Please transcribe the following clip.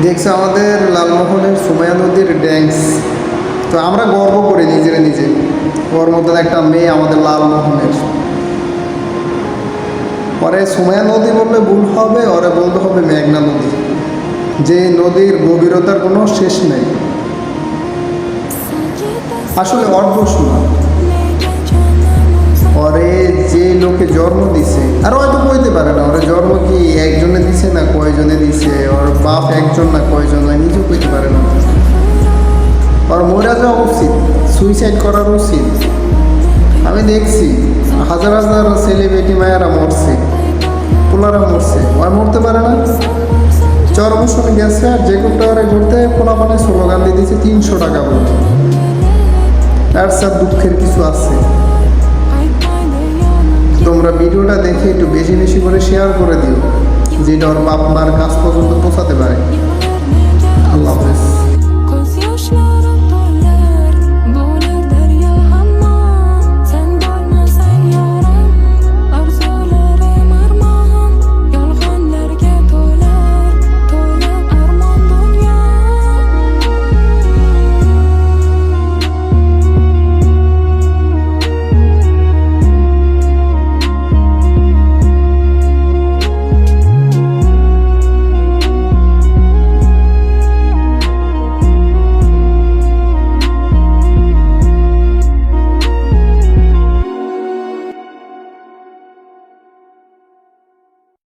দেখছে আমাদের লালমোহনের সুমাইয়া নদীর ড্যান্স। তো আমরা গর্ব করি নিজেরা নিজে, ওর মধ্যে একটা মেয়ে আমাদের লালমোহনের। পরে সুমাইয়া নদী বললে ভুল হবে, ওরে বলতে হবে মেঘনা নদী, যে নদীর গভীরতার কোনো শেষ নেই। আসলে ওর দোষ না, ওরে যে লোকে জন্ম দিছে, আর হয়তো কইতে পারে না ওরে জন্ম কি একজনে দিছে না কয়জনে দিছে, ওর বাপ একজন না কয়জন, নিজেও কইতে পারে না। ওর মরে যাওয়া উচিত, সুইসাইড করার উচিত। আমি দেখছি হাজার হাজার সেলিব্রিটি মায়েরা মরছে, পোলারা মরছে, ওর মরতে পারে না। চরমোশনে গেছে আর যে কোনটা ঘুরতে পোলা পানে স্লোগান দিয়ে দিয়েছে 300 টাকা বলে। আর স্যার দুঃখের কিছু আছে। তোমরা ভিডিওটা দেখে একটু বেশি বেশি করে শেয়ার করে দিও, যেটা ওর বাপ মার কাছ পর্যন্ত পৌঁছাতে পারে। আল্লাহ হাফেজ।